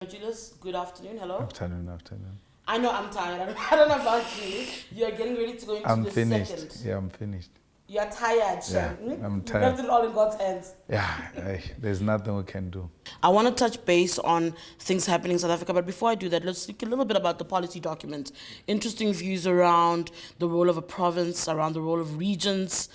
Julius, good afternoon. Hello. Afternoon. I know I'm tired. I don't know about you. You're getting ready to go into I'm the finished. second. Yeah, I'm finished. You're tired, Yeah, Shem. Hmm? I'm You left tired. it all in God's hands. Yeah, there's nothing we can do. I want to touch base on things happening in South Africa, but before I do that, let's speak a little bit about the policy document. Interesting views around the role of a province, around the role of regions.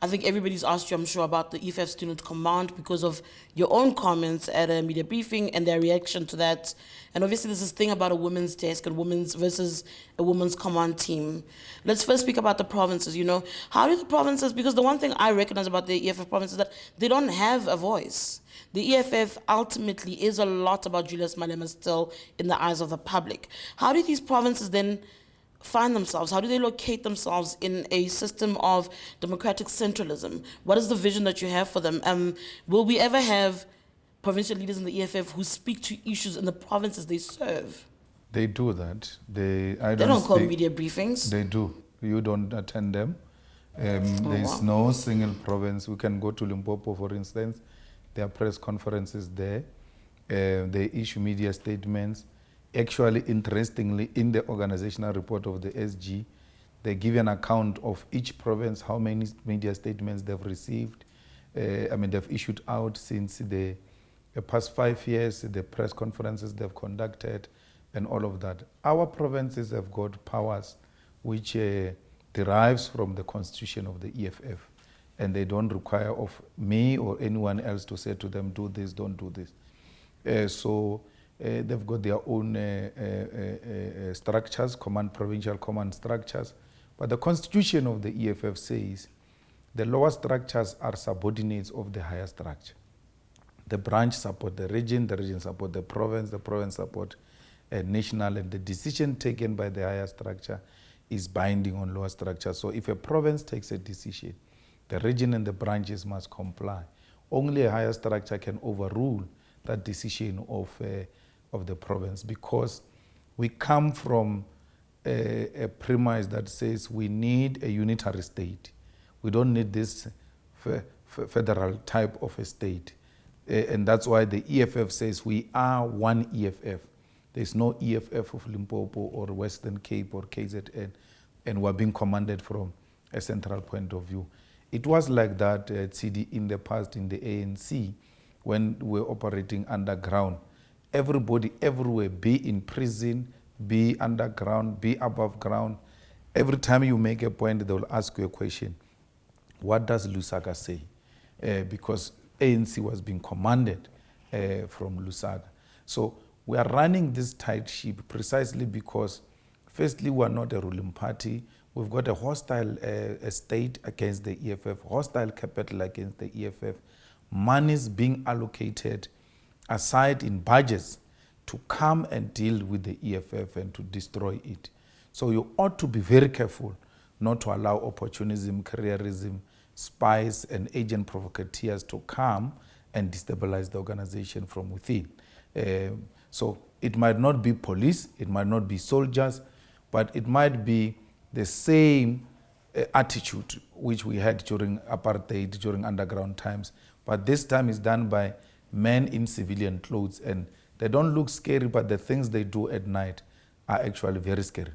I think everybody's asked you, I'm sure, about the EFF Student Command because of your own comments at a media briefing and their reaction to that. And obviously, there's this thing about a women's desk and women's versus a women's command team. Let's first speak about the provinces. How do the provinces? Because the one thing I recognize about the EFF province is that they don't have a voice. The EFF ultimately is a lot about Julius Malema still in the eyes of the public. How do these provinces then find themselves? How do they locate themselves in a system of democratic centralism? What is the vision that you have for them? Will we ever have provincial leaders in the EFF who speak to issues in the provinces they serve? They do that. They don't call media briefings. They do. You don't attend them. There's wow. no single province. We can go to Limpopo, for instance. There are press conferences there. They issue media statements. Actually, interestingly, in the organizational report of the SG, they give an account of each province, how many media statements they've received. They've issued out since the past 5 years, the press conferences they've conducted, and all of that. Our provinces have got powers which derives from the constitution of the EFF, and they don't require of me or anyone else to say to them, do this, don't do this. So they've got their own structures, provincial command structures. But the constitution of the EFF says the lower structures are subordinates of the higher structure. The branch support the region support the province support national, and the decision taken by the higher structure is binding on lower structure. So if a province takes a decision, the region and the branches must comply. Only a higher structure can overrule that decision of the province, because we come from a premise that says we need a unitary state. We don't need this federal type of a state. And that's why the EFF says we are one EFF. There's no EFF of Limpopo or Western Cape or KZN, and we're being commanded from a central point of view. It was like that, Tshidi, in the past in the ANC, when we were operating underground. Everybody everywhere, be in prison, be underground, be above ground. Every time you make a point, they will ask you a question. What does Lusaka say? Because ANC was being commanded from Lusaka. So we are running this tight ship precisely because, firstly, we are not a ruling party. We've got a hostile state against the EFF, hostile capital against the EFF, monies being allocated aside in budgets to come and deal with the EFF and to destroy it. So you ought to be very careful not to allow opportunism, careerism, spies, and agent provocateurs to come and destabilize the organization from within. So it might not be police, it might not be soldiers, but it might be the same attitude which we had during apartheid, during underground times. But this time is done by men in civilian clothes, and they don't look scary, but the things they do at night are actually very scary.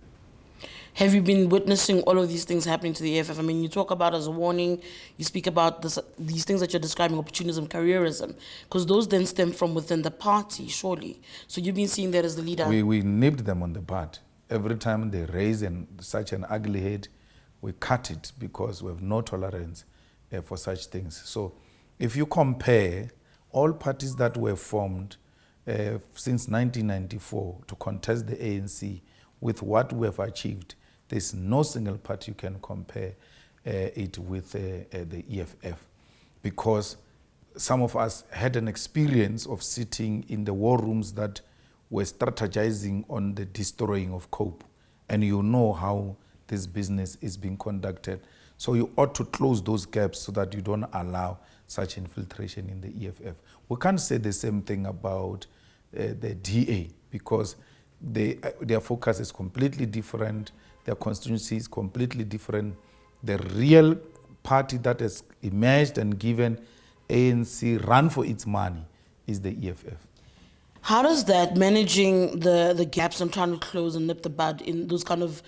Have you been witnessing all of these things happening to the EFF? I mean, you talk about as a warning, you speak about these things that you're describing, opportunism, careerism, because those then stem from within the party, surely. So you've been seeing that as the leader. We nipped them on the bud. Every time they raise such an ugly head, we cut it because we have no tolerance for such things. So if you compare all parties that were formed since 1994 to contest the ANC with what we have achieved, there's no single party you can compare it with the EFF, because some of us had an experience of sitting in the war rooms that were strategizing on the destroying of cope, and you know how this business is being conducted. So you ought to close those gaps so that you don't allow such infiltration in the EFF. We can't say the same thing about the DA, because their focus is completely different, their constituency is completely different. The real party that has emerged and given ANC run for its money is the EFF. How does that, managing the gaps and trying to close and nip the bud in those kind of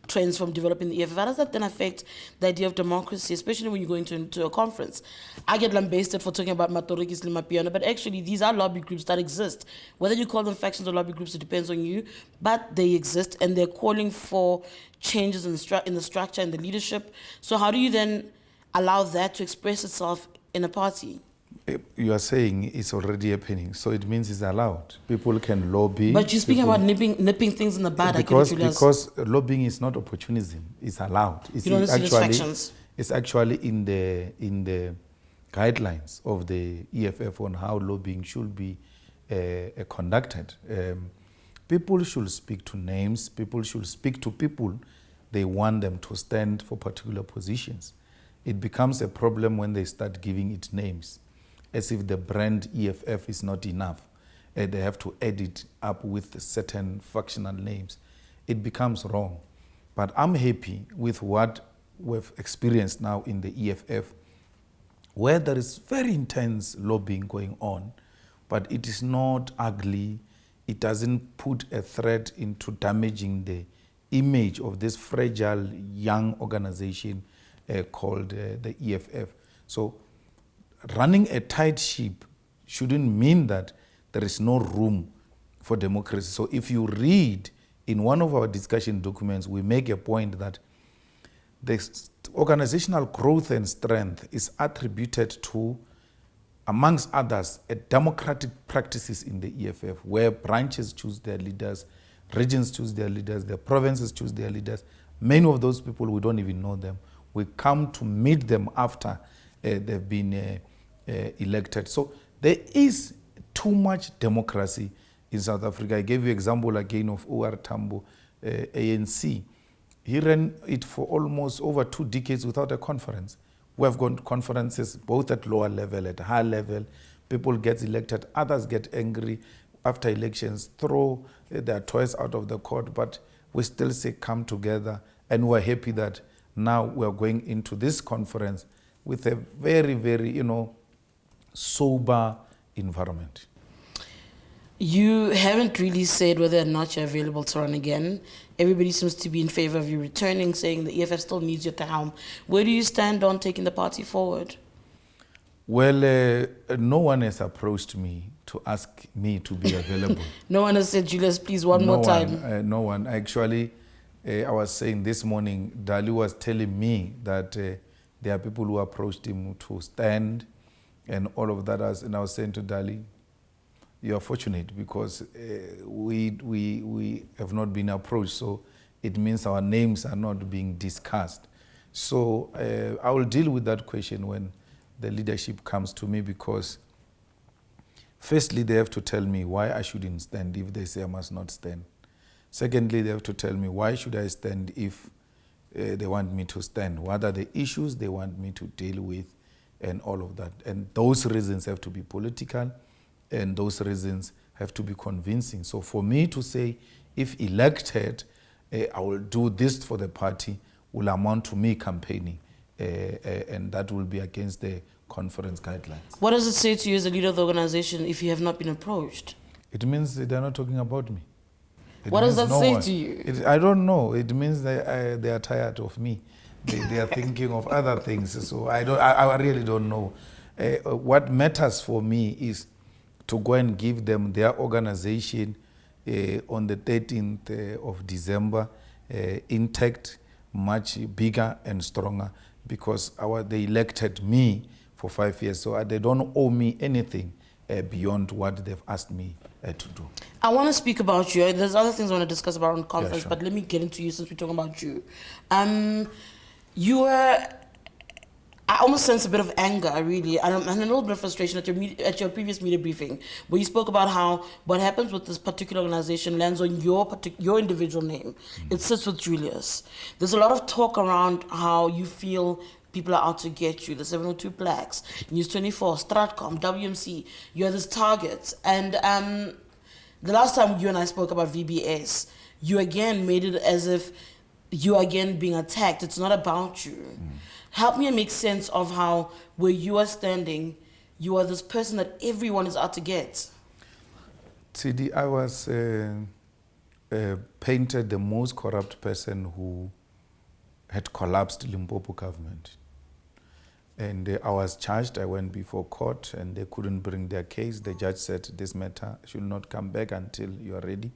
trends from developing the EFF, how does that then affect the idea of democracy, especially when you go into a conference? I get lambasted for talking about Matorikis Limapiano, but actually these are lobby groups that exist. Whether you call them factions or lobby groups, it depends on you, but they exist and they're calling for changes in the structure and the leadership. So how do you then allow that to express itself in a party? You are saying it's already happening, so it means it's allowed. People can lobby. But you're speaking about nipping things in the bud. Because lobbying is not opportunism; it's allowed. It's you don't see these factions. It's actually in the guidelines of the EFF on how lobbying should be conducted. People should speak to names. People should speak to people. They want them to stand for particular positions. It becomes a problem when they start giving it names, as if the brand EFF is not enough. They have to add it up with certain factional names. It becomes wrong. But I'm happy with what we've experienced now in the EFF, where there is very intense lobbying going on, but it is not ugly. It doesn't put a threat into damaging the image of this fragile young organization called the EFF. So running a tight ship shouldn't mean that there is no room for democracy. So if you read in one of our discussion documents, we make a point that the organizational growth and strength is attributed to, amongst others, democratic practices in the EFF, where branches choose their leaders, regions choose their leaders, the provinces choose their leaders. Many of those people, we don't even know them. We come to meet them after they've been elected. So there is too much democracy in South Africa. I gave you example again of O.R. Tambo, ANC. He ran it for almost over 2 decades without a conference. We have gone to conferences both at lower level, at high level. People get elected, others get angry after elections, throw their toys out of the court, but we still say come together, and we're happy that now we're going into this conference with a very, very, sober environment. You haven't really said whether or not you're available to run again. Everybody seems to be in favor of you returning, saying the EFF still needs you at the helm. Where do you stand on taking the party forward? Well, no one has approached me to ask me to be available. No one has said, Julius, please, one more time. No one. Actually, I was saying this morning, Dali was telling me that there are people who approached him to stand and all of that. And I was saying to Dali, you are fortunate because we have not been approached, so it means our names are not being discussed. So I will deal with that question when the leadership comes to me, because firstly, they have to tell me why I shouldn't stand if they say I must not stand. Secondly, they have to tell me why should I stand if they want me to stand. What are the issues they want me to deal with and all of that. And those reasons have to be political, and those reasons have to be convincing. So for me to say, if elected, I will do this for the party, will amount to me campaigning, and that will be against the conference guidelines. What does it say to you as a leader of the organization if you have not been approached? It means they're not talking about me. What does that say to you? I don't know. It means they are tired of me. They are thinking of other things. So I really don't know. What matters for me is to go and give them their organization on the 13th of December, intact, much bigger and stronger, because they elected me for 5 years. So they don't owe me anything beyond what they've asked me to do. I want to speak about you. There's other things I want to discuss about on conference, Yeah, sure. but let me get into you since we're talking about you. You were, I almost sense a bit of anger, really, and a little bit of frustration at your previous media briefing, where you spoke about how what happens with this particular organization lands on your individual name. It sits with Julius. There's a lot of talk around how you feel people are out to get you, the 702 Blacks, News 24, Stratcom, WMC, you're this target. And the last time you and I spoke about VBS, you again made it as if you are again being attacked. It's not about you. Help me make sense of how, where you are standing, you are this person that everyone is out to get. Tshidi, I was painted the most corrupt person who had collapsed Limpopo government. And I was charged. I went before court and they couldn't bring their case. The judge said this matter should not come back until you are ready.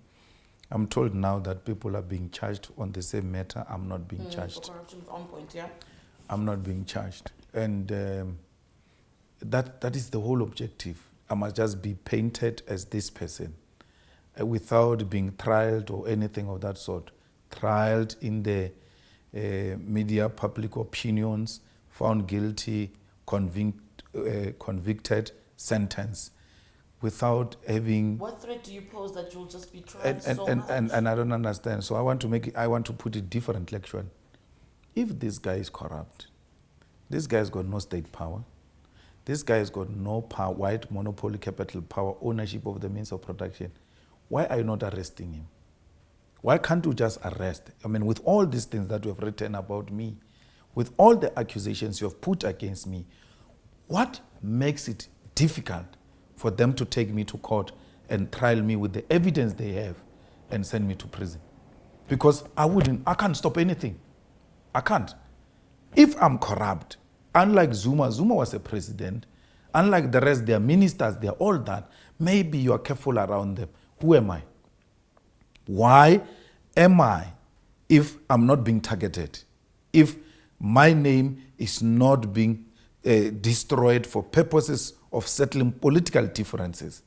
I'm told now that people are being charged on the same matter. I'm not being charged. For corruption on point, yeah. I'm not being charged. And that is the whole objective. I must just be painted as this person without being trialed or anything of that sort. Trialed in the media, public opinions, found guilty, convicted, sentenced, without having. What threat do you pose that you'll just be tried so much? And I don't understand. So I want to put it differently, actually. If this guy is corrupt, this guy's got no state power, this guy has got no power, white monopoly capital power, ownership of the means of production, why are you not arresting him? Why can't you just arrest? I mean, with all these things that you have written about me, with all the accusations you have put against me, what makes it difficult for them to take me to court and trial me with the evidence they have and send me to prison? Because I can't stop anything. I can't. If I'm corrupt, unlike Zuma was a president, unlike the rest, they're ministers, they're all that, maybe you are careful around them. Who am I? Why am I, if I'm not being targeted, if my name is not being destroyed for purposes of settling political differences,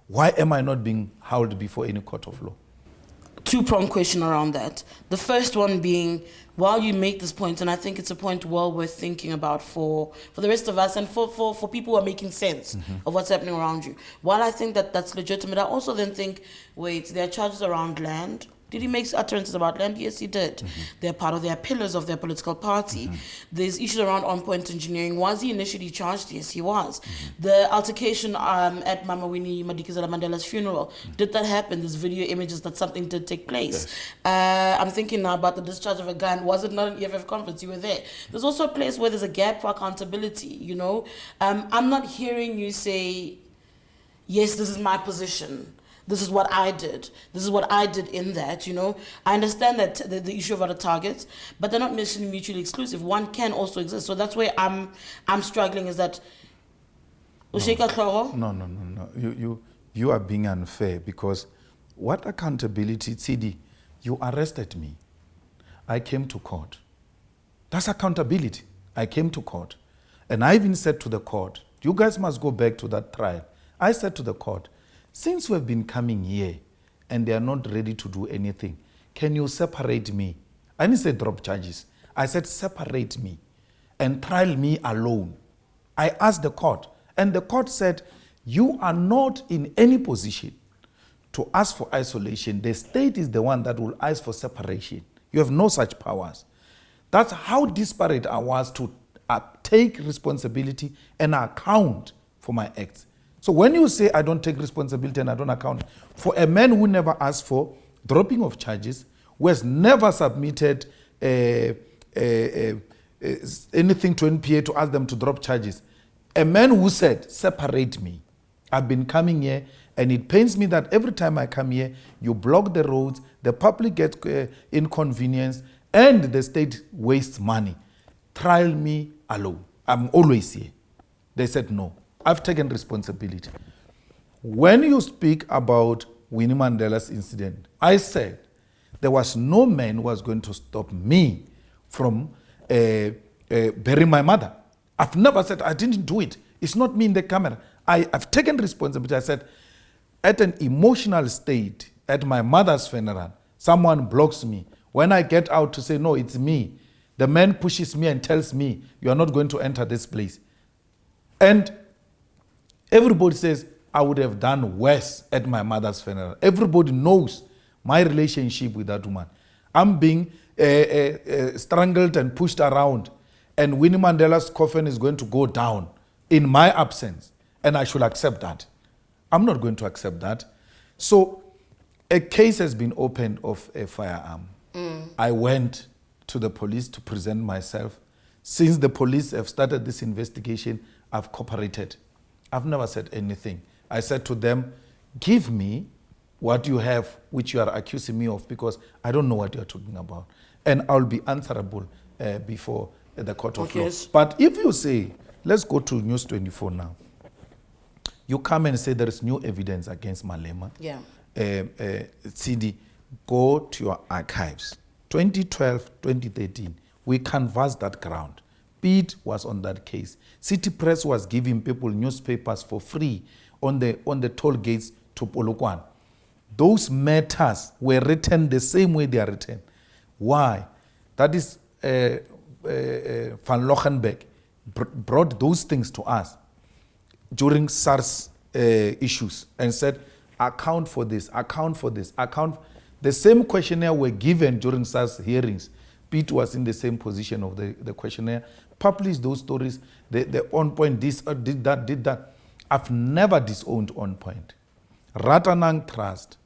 why am I not being held before any court of law? Two-pronged question around that. The first one being, while you make this point, and I think it's a point well worth thinking about for the rest of us and for people who are making sense of what's happening around you. While I think that that's legitimate, I also then think, wait, there are charges around land. Did he make utterances about land? Yes, he did. They're part of their pillars of their political party. There's issues around on-point engineering. Was he initially charged? Yes, he was. The altercation at Mama Winnie Madikizela Mandela's funeral, did that happen? There's video images that something did take place. Yes. I'm thinking now about the discharge of a gun. Was it not an EFF conference? You were there. There's also a place where there's a gap for accountability, you know? I'm not hearing you say, yes, this is my position. This is what I did. This is what I did in that, you know. I understand that the issue of other targets, but they're not necessarily mutually exclusive. One can also exist. So that's where I'm struggling, is that No. You are being unfair, because what accountability, Tshidi, you arrested me. I came to court. That's accountability. I came to court. And I even said to the court, you guys must go back to that trial. I said to the court, since we have been coming here and they are not ready to do anything, can you separate me? I didn't say drop charges. I said separate me and trial me alone. I asked the court, and the court said, you are not in any position to ask for isolation. The state is the one that will ask for separation. You have no such powers. That's how desperate I was to take responsibility and account for my acts. So when you say I don't take responsibility and I don't account, for a man who never asked for dropping of charges, who has never submitted anything to NPA to ask them to drop charges, a man who said, separate me. I've been coming here, and it pains me that every time I come here, you block the roads, the public gets inconvenienced, and the state wastes money. Trial me alone. I'm always here. They said no. I've taken responsibility. When you speak about Winnie Mandela's incident, I said there was no man who was going to stop me from burying my mother. I've never said I didn't do it. It's not me in the camera. I've taken responsibility. I said, at an emotional state, at my mother's funeral, someone blocks me. When I get out to say, no, it's me, the man pushes me and tells me, you are not going to enter this place. And everybody says, I would have done worse at my mother's funeral. Everybody knows my relationship with that woman. I'm being strangled and pushed around, and Winnie Mandela's coffin is going to go down in my absence, and I should accept that. I'm not going to accept that. So a case has been opened of a firearm. I went to the police to present myself. Since the police have started this investigation, I've cooperated. I've never said anything. I said to them, give me what you have, which you are accusing me of, because I don't know what you are talking about. And I'll be answerable before the court of law. But if you say, let's go to News 24 now. You come and say there is new evidence against Malema. Yeah. Tshidi, go to your archives. 2012, 2013, we canvassed that ground. Pete was on that case. City Press was giving people newspapers for free on the toll gates to Polokwane. Those matters were written the same way they are written. Why? That is Van Lochenberg brought those things to us during SARS issues and said, account for this, account for this, account. The same questionnaire were given during SARS hearings. Pete was in the same position of the questionnaire. Published those stories. The On Point this did that. I've never disowned On Point. Ratanang Trust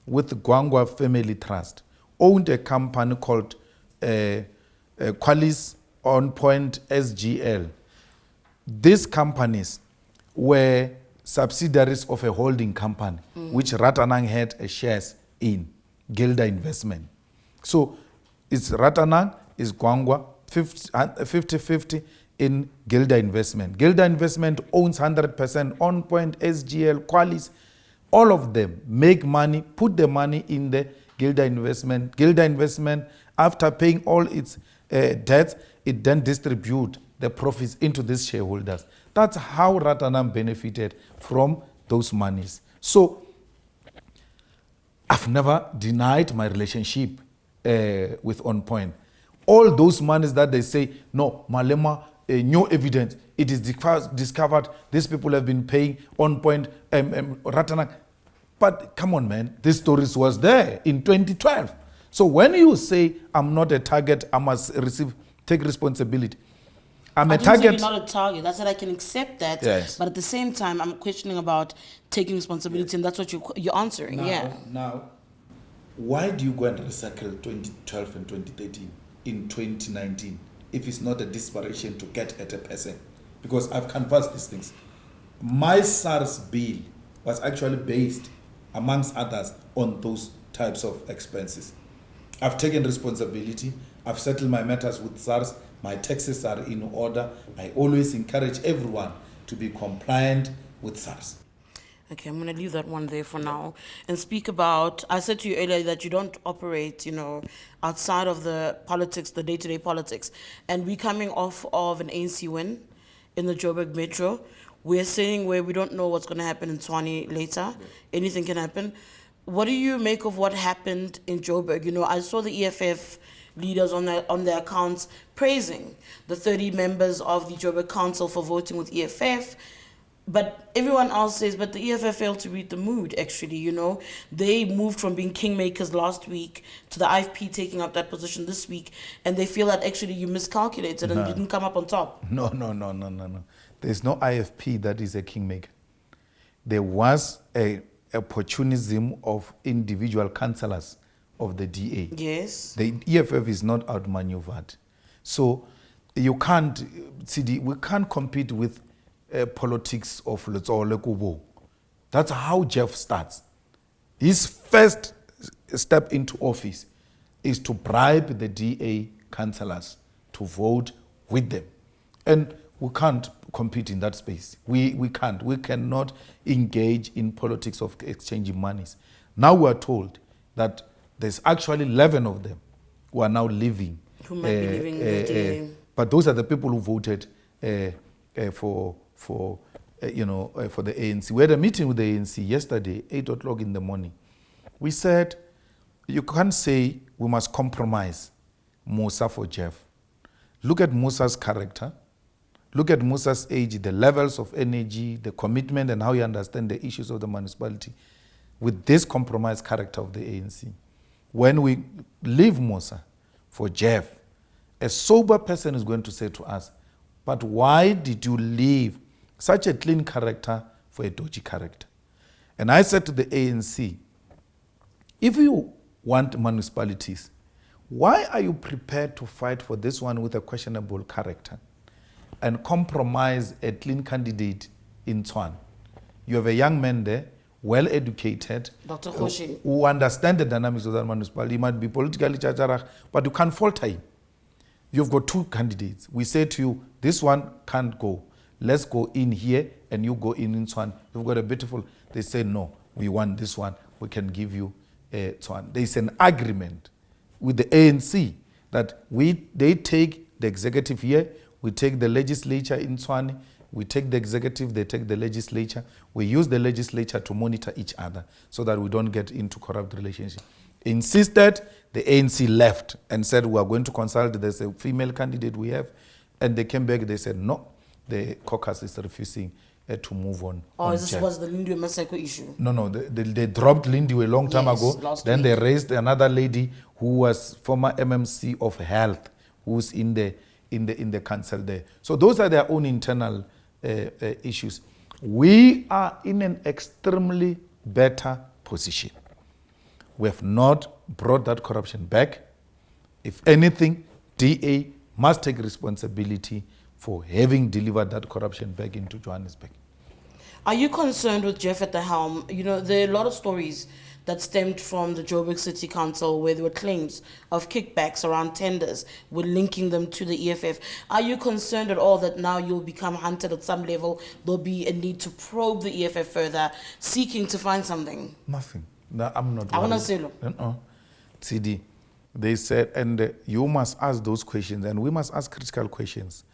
with Gwangwa Family Trust owned a company called Qualis On Point SGL. These companies were subsidiaries of a holding company, which Ratanang had shares in, Gilda Investment. So it's Ratanang, it's Gwangwa, 50-50 in Gilda Investment. Gilda Investment owns 100%, On Point, SGL, Qualis, all of them make money, put the money in the Gilda Investment. Gilda Investment, after paying all its debts, it then distribute the profits into these shareholders. That's how Ratanam benefited from those monies. So I've never denied my relationship with On Point. All those monies that they say, no, Malema, new evidence, it is discovered, these people have been paying On Point, Ratanam. But come on, man, this stories was there in 2012. So when you say I'm not a target, I must take responsibility. I'm a target. You're not a target. I said I can accept that. Yes. But at the same time, I'm questioning about taking responsibility, and that's what you're answering. Now, why do you go and recycle 2012 and 2013 in 2019 if it's not a desperation to get at a person? Because I've canvassed these things. My SARS bill was actually based, amongst others, on those types of expenses. I've taken responsibility. I've settled my matters with SARS. My taxes are in order. I always encourage everyone to be compliant with SARS. Okay, I'm going to leave that one there for now and speak about, I said to you earlier that you don't operate, outside of the politics, the day-to-day politics. And we're coming off of an ANC win in the Joburg Metro. We're saying where we don't know what's going to happen in Tshwane later. Yeah. Anything can happen. What do you make of what happened in Joburg? I saw the EFF leaders on their accounts praising the 30 members of the Joburg Council for voting with EFF. But everyone else says, but the EFF failed to read the mood, actually, They moved from being kingmakers last week to the IFP taking up that position this week, and they feel that actually you miscalculated and didn't come up on top. No. There's no IFP that is a kingmaker. There was a opportunism of individual councillors of the DA. Yes. The EFF is not outmaneuvered. So you can't, Tshidi, we can't compete with politics of Letsole Kubo. That's how Jeff starts. His first step into office is to bribe the DA councillors to vote with them. And we can't compete in that space. We can't. We cannot engage in politics of exchanging monies. Now we are told that there's actually 11 of them who are now leaving. Who might be leaving the DA. But those are the people who voted for the ANC. We had a meeting with the ANC yesterday, 8 o'clock in the morning. We said, you can't say we must compromise Musa for Jeff. Look at Musa's character. Look at Musa's age, the levels of energy, the commitment, and how he understands the issues of the municipality with this compromised character of the ANC. When we leave Musa for Jeff, a sober person is going to say to us, but why did you leave such a clean character for a dodgy character? And I said to the ANC, if you want municipalities, why are you prepared to fight for this one with a questionable character and compromise a clean candidate in Tshwane? You have a young man there well educated, Dr. Khoshi. who understand the dynamics of that municipality. He might be politically charged, but you can't falter him. You've got two candidates. We say to you, this one can't go. Let's go in here and you go in Tshwane. You've got a beautiful, they say, no, we want this one. We can give you Tshwane. There's an agreement with the ANC that they take the executive here, we take the legislature in Tshwane, we take the executive, they take the legislature. We use the legislature to monitor each other so that we don't get into corrupt relationship. Insisted, the ANC left and said, we are going to consult, there's a female candidate we have. And they came back, they said, no, the caucus is refusing to move on. Oh, this was the Lindiwe Maseko issue? No, they dropped Lindiwe a long time ago. Then they raised another lady who was former MMC of Health, who's in the council there. So those are their own internal issues. We are in an extremely better position. We have not brought that corruption back. If anything, DA must take responsibility for having delivered that corruption back into Johannesburg. Are you concerned with Jeff at the helm? You know, there are a lot of stories that stemmed from the Joburg City Council where there were claims of kickbacks around tenders. We're linking them to the EFF. Are you concerned at all that now you'll become hunted at some level? There'll be a need to probe the EFF further, seeking to find something? Nothing. No, I'm not. I want to say, look. Tshidi, they said, and you must ask those questions, and we must ask critical questions.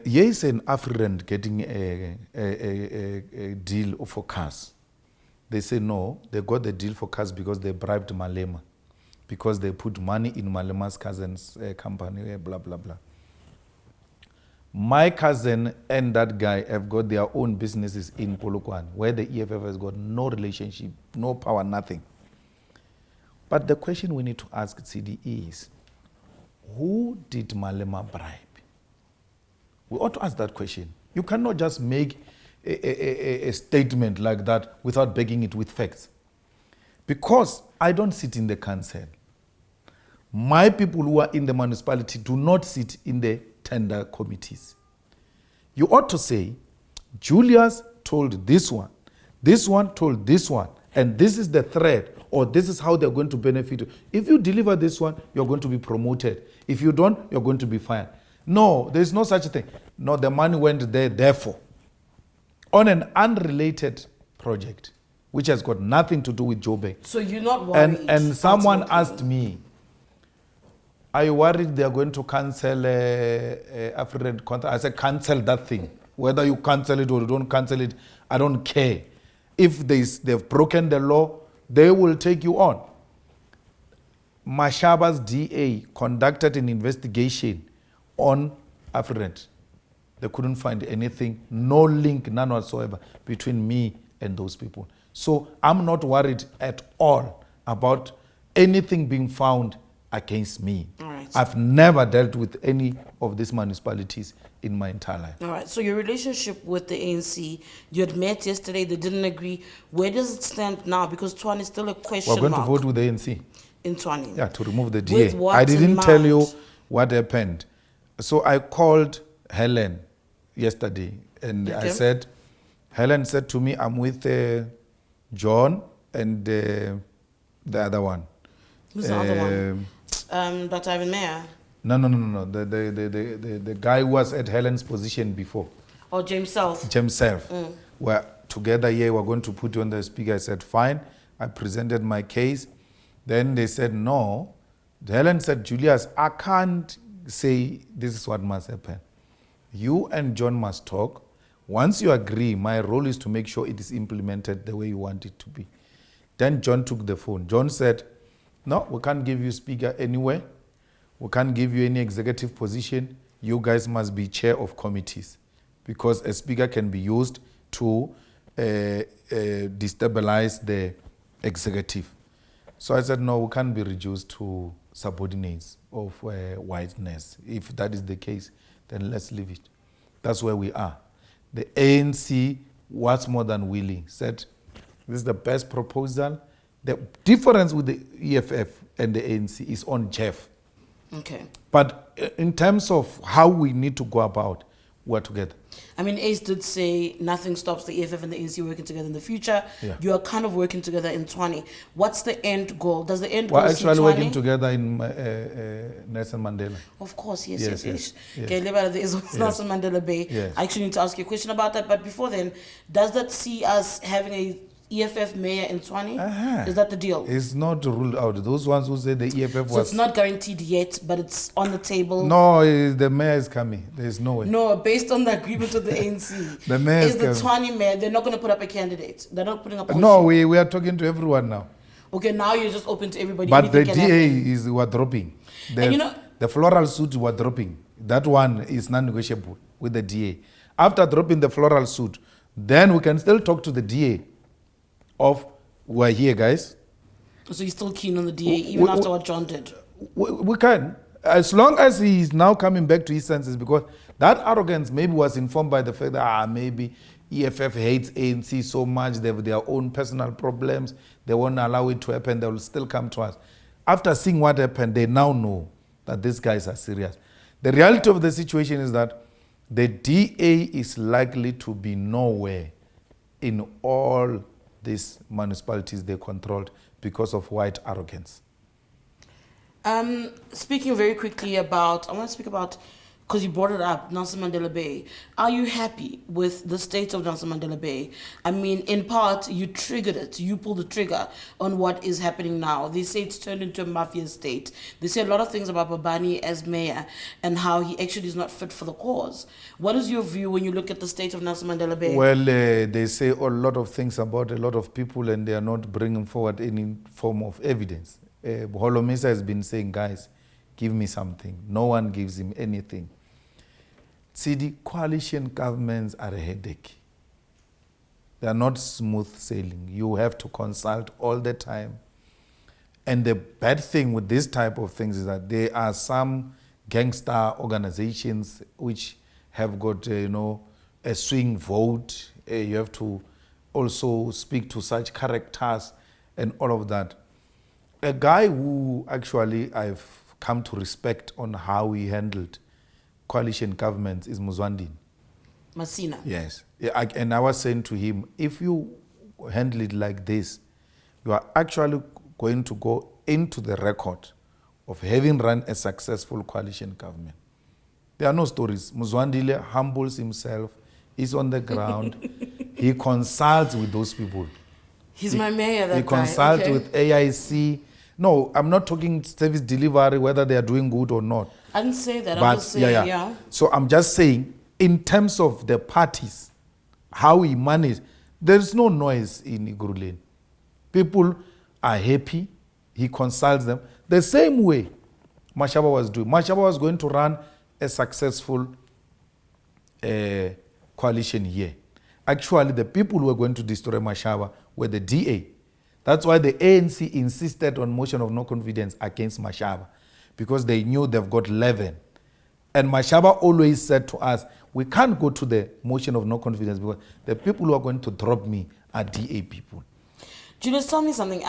Yes, an African getting a deal for cars. They say no, they got the deal for cars because they bribed Malema, because they put money in Malema's cousin's company, blah, blah, blah. My cousin and that guy have got their own businesses in Polokwane, where the EFF has got no relationship, no power, nothing. But the question we need to ask Tshidi is, who did Malema bribe? We ought to ask that question. You cannot just make a statement like that without backing it with facts. Because I don't sit in the council. My people who are in the municipality do not sit in the tender committees. You ought to say, Julius told this one told this one, and this is the thread, or this is how they're going to benefit you. If you deliver this one, you're going to be promoted. If you don't, you're going to be fired. No, there's no such thing. No, the money went there, therefore, on an unrelated project, which has got nothing to do with Joburg. So you're not worried? And someone asked me, are you worried they're going to cancel African contract? I said, cancel that thing. Whether you cancel it or you don't cancel it, I don't care. If they've broken the law, they will take you on. Mashaba's DA conducted an investigation on Afrent. They couldn't find anything, no link, none whatsoever, between me and those people. So I'm not worried at all about anything being found against me. All right. I've never dealt with any of these municipalities in my entire life. All right. So your relationship with the ANC, you had met yesterday, they didn't agree. Where does it stand now? Because Tshwane is still a question mark. We're going to vote with the ANC. In Tshwane? Yeah, to remove the DA. With what I didn't in tell you mind? what happened. So I called Helen yesterday and I said, Helen said to me, I'm with John and the other one. Who's the other one? Dr. Ivan Meyer? No. The guy who was at Helen's position before. Or James South? James South. We're together here, we're going to put you on the speaker. I said, fine. I presented my case. Then they said, no. Helen said, Julius, I can't say this is what must happen. You and John must talk. Once you agree, my role is to make sure it is implemented the way you want it to be. Then John took the phone. John said, no, we can't give you speaker anywhere. We can't give you any executive position. You guys must be chair of committees because a speaker can be used to destabilize the executive. So I said, no, we can't be reduced to subordinates of whiteness. If that is the case, then let's leave it. That's where we are. The ANC was more than willing, said this is the best proposal. The difference with the EFF and the ANC is on Jeff. Okay. But in terms of how we need to go about, we're together. I mean, Ace did say nothing stops the EFF and the ANC working together in the future. Yeah. You are kind of working together in Tshwane. What's the end goal? Does the end We're goal see actually working Tshwane? together in Nelson Mandela. Of course, yes. Yes. Okay, there is Nelson Mandela Bay. Yes. I actually need to ask you a question about that. But before then, does that see us having a EFF mayor in Tshwane? Is that the deal? It's not ruled out. Those ones who say the EFF was... So it's not guaranteed yet, but it's on the table. No, the mayor is coming. There's no way. No, based on the agreement with the ANC, The mayor is the coming. Tshwane mayor, they're not going to put up a candidate. They're not putting up a No, we are talking to everyone now. Okay, now you're just open to everybody. But the Anything can DA happen. is we're dropping. And you know- The floral suit we're dropping. That one is non-negotiable with the DA. After dropping the floral suit, then we can still talk to the DA of, we're here, guys. So you're still keen on the DA, even after what John did? We can. As long as he is now coming back to his senses, because that arrogance maybe was informed by the fact that maybe EFF hates ANC so much, they have their own personal problems, they won't allow it to happen, they will still come to us. After seeing what happened, they now know that these guys are serious. The reality of the situation is that the DA is likely to be nowhere in all these municipalities they controlled because of white arrogance. Speaking very quickly about, I want to speak about, because you brought it up, Nelson Mandela Bay. Are you happy with the state of Nelson Mandela Bay? I mean, in part, you triggered it. You pulled the trigger on what is happening now. They say it's turned into a mafia state. They say a lot of things about Babani as mayor and how he actually is not fit for the cause. What is your view when you look at the state of Nelson Mandela Bay? Well, they say a lot of things about a lot of people and they are not bringing forward any form of evidence. Holomisa has been saying, guys, give me something. No one gives him anything. See, coalition governments are a headache. They are not smooth sailing. You have to consult all the time. And the bad thing with this type of things is that there are some gangster organizations which have got, a swing vote. You have to also speak to such characters and all of that. A guy who actually I've come to respect on how he handled coalition governments is Muzwandini. Masina. Yes. And I was saying to him, if you handle it like this, you are actually going to go into the record of having run a successful coalition government. There are no stories. Muzwandile humbles himself, is on the ground, he consults with those people. He's my mayor, that He guy. consults Okay. with AIC. No, I'm not talking service delivery, whether they are doing good or not. I didn't say that. I'm But just saying, yeah. So I'm just saying, in terms of the parties, how he managed, there's no noise in Iguruleni. People are happy. He consults them. The same way Mashaba was doing. Mashaba was going to run a successful coalition here. Actually, the people who were going to destroy Mashaba were the DA. That's why the ANC insisted on motion of no confidence against Mashaba, because they knew they've got 11. And Mashaba always said to us, we can't go to the motion of no confidence because the people who are going to drop me are DA people. Julius, tell me something.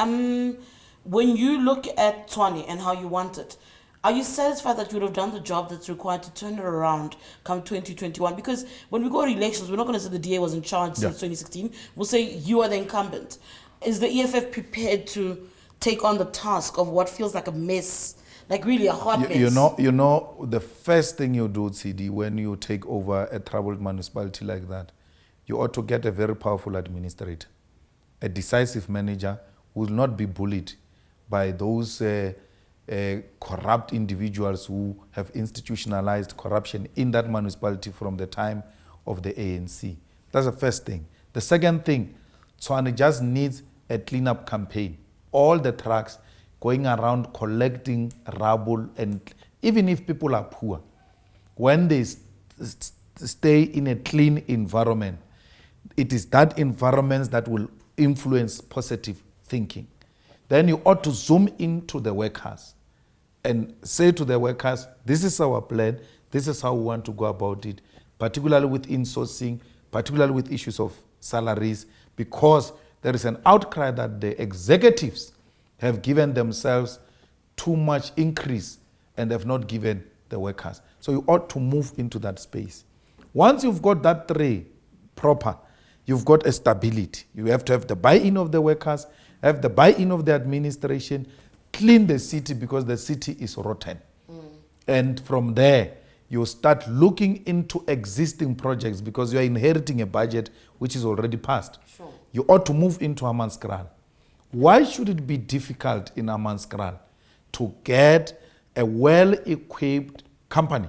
When you look at Tshwane and how you want it, are you satisfied that you would have done the job that's required to turn it around come 2021? Because when we go to elections, we're not going to say the DA was in charge since 2016. We'll say you are the incumbent. Is the EFF prepared to take on the task of what feels like a mess, like really a hot mess? You know, the first thing you do, Tshidi, when you take over a troubled municipality like that, you ought to get a very powerful administrator, a decisive manager who will not be bullied by those corrupt individuals who have institutionalized corruption in that municipality from the time of the ANC. That's the first thing. The second thing, Tshwane just needs a cleanup campaign. All the trucks going around collecting rubble, and even if people are poor, when they stay in a clean environment, it is that environment that will influence positive thinking. Then you ought to zoom into the workers and say to the workers, this is our plan, this is how we want to go about it, particularly with insourcing, particularly with issues of salaries, because there is an outcry that the executives have given themselves too much increase and have not given the workers. So you ought to move into that space. Once you've got that three proper, you've got a stability. You have to have the buy-in of the workers, have the buy-in of the administration, clean the city because the city is rotten. And from there, you start looking into existing projects because you are inheriting a budget which is already passed. Sure. You ought to move into Hammanskraal. Why should it be difficult in Hammanskraal to get a well-equipped company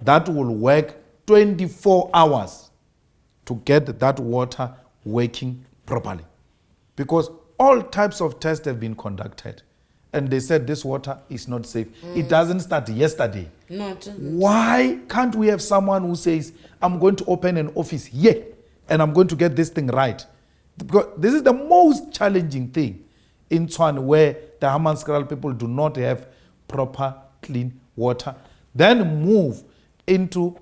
that will work 24 hours to get that water working properly? Because all types of tests have been conducted and they said this water is not safe. It doesn't start yesterday. No, it doesn't. Why can't we have someone who says, I'm going to open an office here and I'm going to get this thing right? Because this is the most challenging thing in Tshwane, where the Hammanskraal people do not have proper clean water. Then move into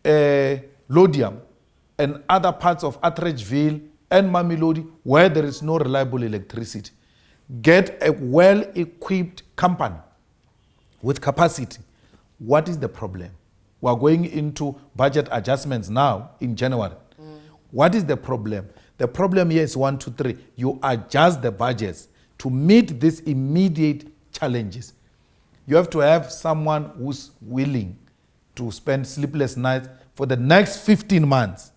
Lodium and other parts of Atteridgeville and Mamelodi where there is no reliable electricity. Get a well-equipped company with capacity. What is the problem? We are going into budget adjustments now in January. What is the problem? The problem here is 1, 2, 3. You adjust the budgets to meet these immediate challenges. You have to have someone who's willing to spend sleepless nights for the next 15 months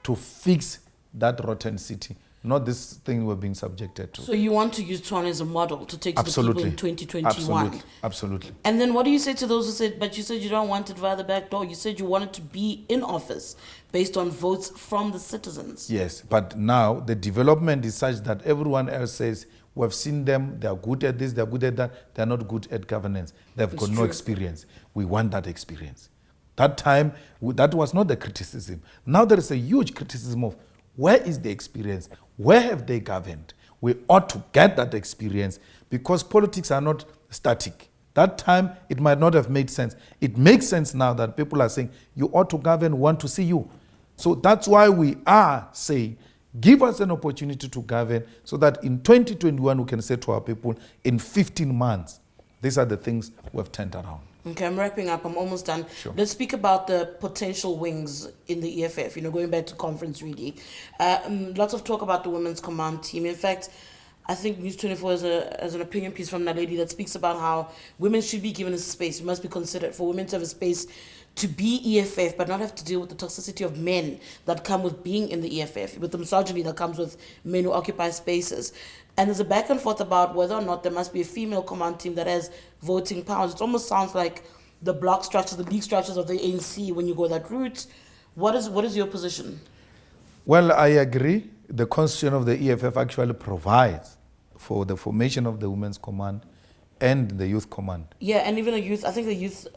to fix that rotten city, not this thing we're being subjected to. So you want to use Tshwane as a model to take to the people in 2021? Absolutely. And then what do you say to those who said, but you said you don't want it via the back door. You said you wanted to be in office based on votes from the citizens. Yes, but now the development is such that everyone else says, we've seen them, they are good at this, they are good at that, they are not good at governance. They've got no experience. We want that experience. That time, that was not the criticism. Now there is a huge criticism of where is the experience? Where have they governed? We ought to get that experience because politics are not static. That time, it might not have made sense. It makes sense now that people are saying, you ought to govern, want to see you. So that's why we are saying, give us an opportunity to govern so that in 2021 we can say to our people, in 15 months, these are the things we've turned around. Okay, I'm wrapping up. I'm almost done. Sure. Let's speak about the potential wings in the EFF, going back to conference really. Lots of talk about the Women's Command team. In fact, I think News 24 has an opinion piece from that lady that speaks about how women should be given a space. It must be considered for women to have a space to be EFF, but not have to deal with the toxicity of men that come with being in the EFF, with the misogyny that comes with men who occupy spaces. And there's a back and forth about whether or not there must be a female command team that has voting powers. It almost sounds like the block structures, the league structures of the ANC when you go that route. What is your position? Well, I agree. The constitution of the EFF actually provides for the formation of the Women's Command and the Youth Command. Yeah, and even a youth, I think the youth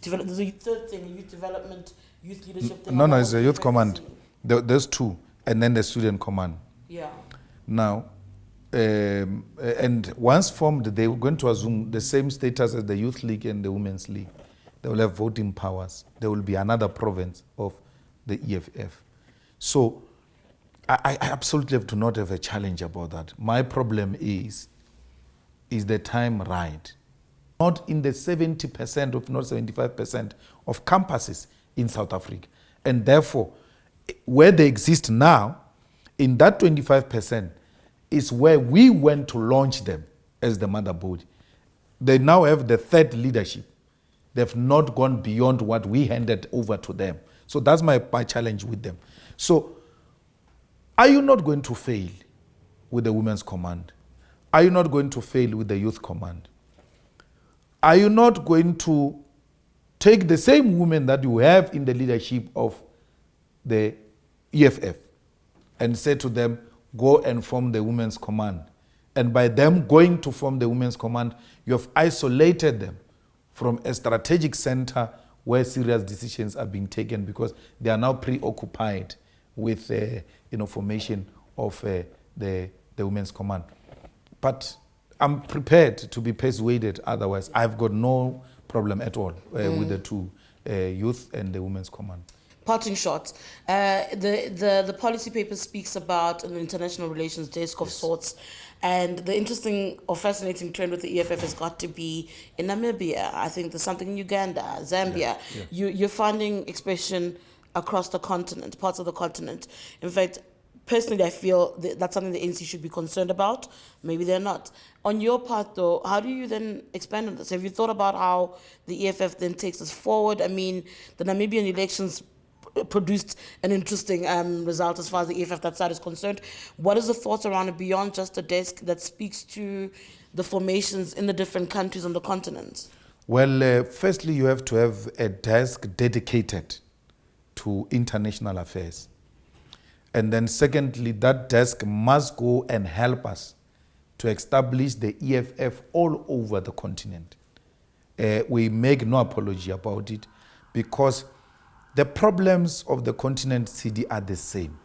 development, there's a third thing, youth development, youth leadership thing. No, it's the Youth Command. There's two, and then the Student Command. Yeah. Now, and once formed, they were going to assume the same status as the Youth League and the Women's League. They will have voting powers. There will be another province of the EFF. So I absolutely have to not have a challenge about that. My problem is the time right? Not in the 70%, if not 75% of campuses in South Africa. And therefore, where they exist now, in that 25%, is where we went to launch them as the mother body. They now have the third leadership. They've not gone beyond what we handed over to them. So that's my challenge with them. So are you not going to fail with the Women's Command? Are you not going to fail with the Youth Command? Are you not going to take the same women that you have in the leadership of the EFF and say to them, go and form the Women's Command? And by them going to form the Women's Command, you have isolated them from a strategic center where serious decisions are being taken because they are now preoccupied with formation of the Women's Command. But I'm prepared to be persuaded otherwise. I've got no problem at all with the two, youth and the Women's Command. parting shot. The policy paper speaks about an international relations desk of sorts, and the interesting or fascinating trend with the EFF has got to be in Namibia. I think there's something in Uganda, Zambia. You're finding expression across the continent, parts of the continent. In fact, personally, I feel that's something the ANC should be concerned about. Maybe they're not. On your part, though, how do you then expand on this? Have you thought about how the EFF then takes us forward? I mean, the Namibian elections produced an interesting result as far as the EFF that side is concerned. What is the thoughts around it beyond just a desk that speaks to the formations in the different countries on the continent? Well, firstly, you have to have a desk dedicated to international affairs. And then secondly, that desk must go and help us to establish the EFF all over the continent. We make no apology about it, because the problems of the continent, Tshidi, are the same.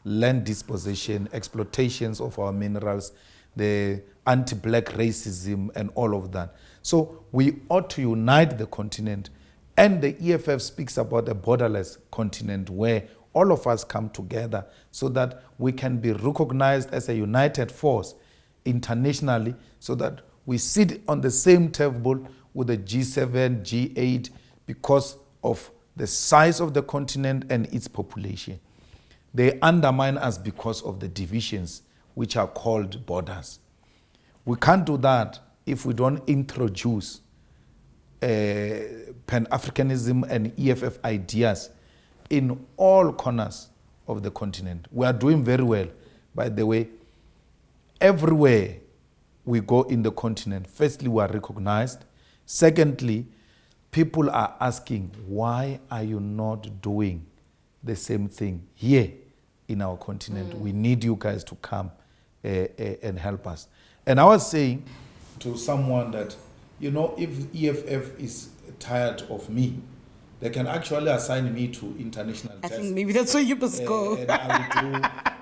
Land dispossession, exploitations of our minerals, the anti-black racism and all of that. So we ought to unite the continent, and the EFF speaks about a borderless continent where all of us come together so that we can be recognized as a united force internationally, so that we sit on the same table with the G7, G8, because of the size of the continent and its population. They undermine us because of the divisions which are called borders. We can't do that if we don't introduce Pan-Africanism and EFF ideas in all corners of the continent. We are doing very well, by the way. Everywhere we go in the continent, firstly, we are recognized. Secondly, people are asking, why are you not doing the same thing here in our continent? We need you guys to come and help us. And I was saying to someone that, you know, if EFF is tired of me, they can actually assign me to international tests. I think maybe that's where you must go. And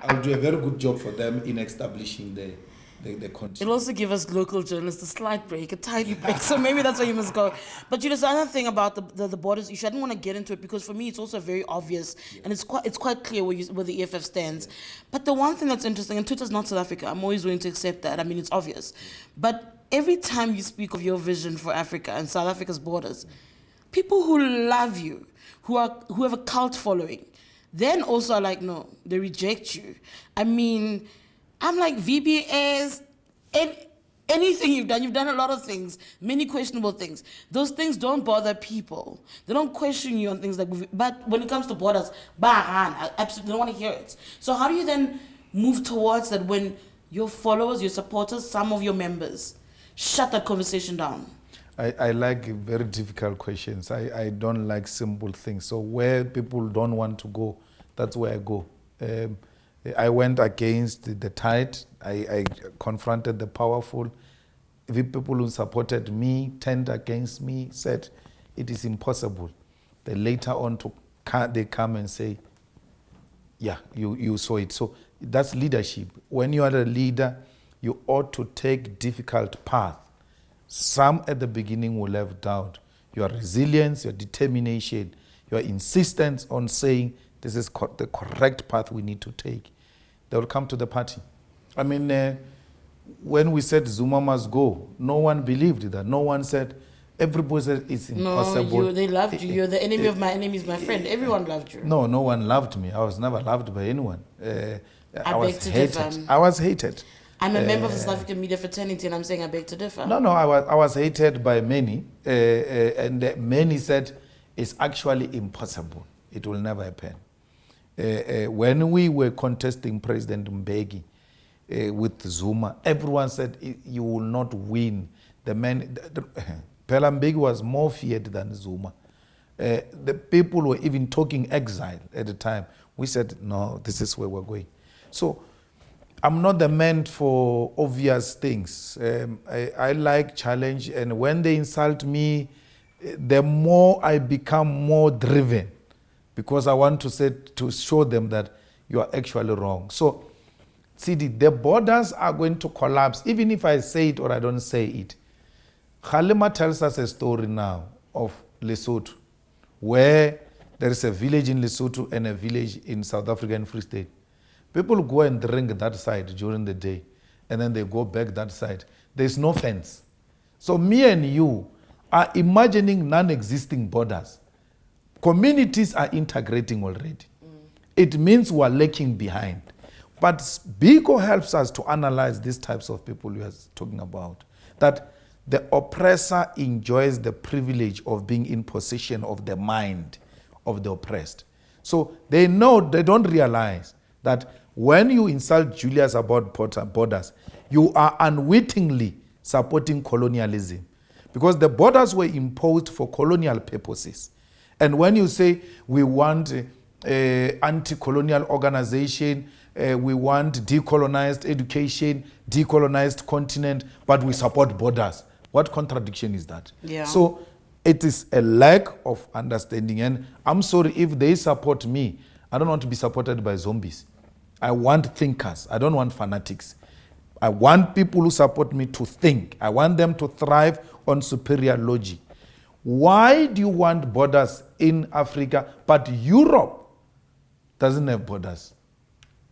I'll do a very good job for them in establishing the continent. It'll also give us local journalists a slight break, a tiny break. So maybe that's where you must go. But Julius, another thing about the borders issue, I didn't want to get into it because for me it's also very obvious, and it's quite clear where the EFF stands. But the one thing that's interesting, and Twitter's not South Africa, I'm always willing to accept that. I mean, it's obvious. But every time you speak of your vision for Africa and South Africa's borders, people who love you, who have a cult following, then also are like, no, they reject you. I mean, I'm like, VBS, anything you've done a lot of things, many questionable things. Those things don't bother people. They don't question you on things like, but when it comes to borders, I absolutely don't want to hear it. So how do you then move towards that when your followers, your supporters, some of your members, shut that conversation down? I like very difficult questions. I don't like simple things. So where people don't want to go, that's where I go. I went against the tide. I confronted the powerful. The people who supported me, turned against me, said it is impossible. Then later on, they come and say, yeah, you saw it. So that's leadership. When you are a leader, you ought to take difficult path. Some at the beginning will have doubt. Your resilience, your determination, your insistence on saying this is the correct path we need to take. They will come to the party. I mean, when we said Zuma must go, no one believed that. No one said, everybody said it's impossible. No, they loved you. You're the enemy of my enemy is my friend. Everyone loved you. No one loved me. I was never loved by anyone. I was hated. I was hated. I'm a member of the South African media fraternity, and I'm saying I beg to differ. No, I was hated by many, and many said it's actually impossible. It will never happen. When we were contesting President Mbeki with Zuma, everyone said you will not win. The man, Phela Mbeki was more feared than Zuma. The people were even talking exile at the time. We said, no, this is where we're going. So I'm not the man for obvious things. I like challenge, and when they insult me, the more I become more driven, because I want to show them that you are actually wrong. So, Tshidi, the borders are going to collapse, even if I say it or I don't say it. Kgalema tells us a story now of Lesotho, where There is a village in Lesotho and a village in South African Free State. People go and drink that side during the day, and then they go back that side. There's no fence. So me and you are imagining non-existing borders. Communities are integrating already. It means we are lagging behind. But Biko helps us to analyze these types of people we are talking about. That the oppressor enjoys the privilege of being in possession of the mind of the oppressed. So they don't realize that when you insult Julius about borders, you are unwittingly supporting colonialism. Because the borders were imposed for colonial purposes. And when you say we want anti-colonial organization, we want decolonized education, decolonized continent, but we support borders. What contradiction is that? Yeah. So it is a lack of understanding. And I'm sorry if they support me. I don't want to be supported by zombies. I want thinkers. I don't want fanatics. I want people who support me to think. I want them to thrive on superior logic. Why do you want borders in Africa, but Europe doesn't have borders?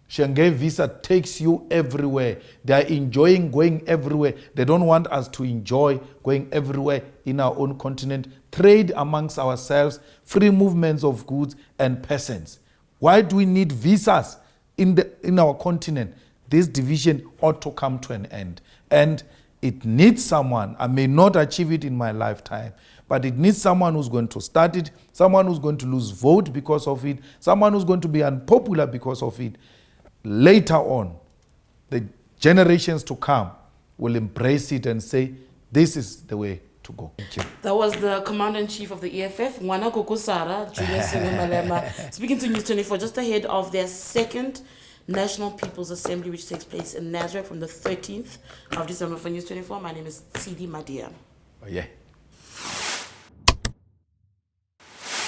Schengen visa takes you everywhere. They are enjoying going everywhere. They don't want us to enjoy going everywhere in our own continent. Trade amongst ourselves, free movements of goods and persons. Why do we need visas in our continent? This division ought to come to an end. And it needs someone. I may not achieve it in my lifetime, but it needs someone who's going to start it, someone who's going to lose vote because of it, someone who's going to be unpopular because of it. Later on, the generations to come will embrace it and say, this is the way to go. Thank you. That was the Commander-in-Chief of the EFF, Mwana Kokusara, Julius Malema, speaking to News 24 just ahead of their second National People's Assembly, which takes place in Nazareth from the 13th of December. For News 24, my name is Tshidi Madia. Oh, yeah.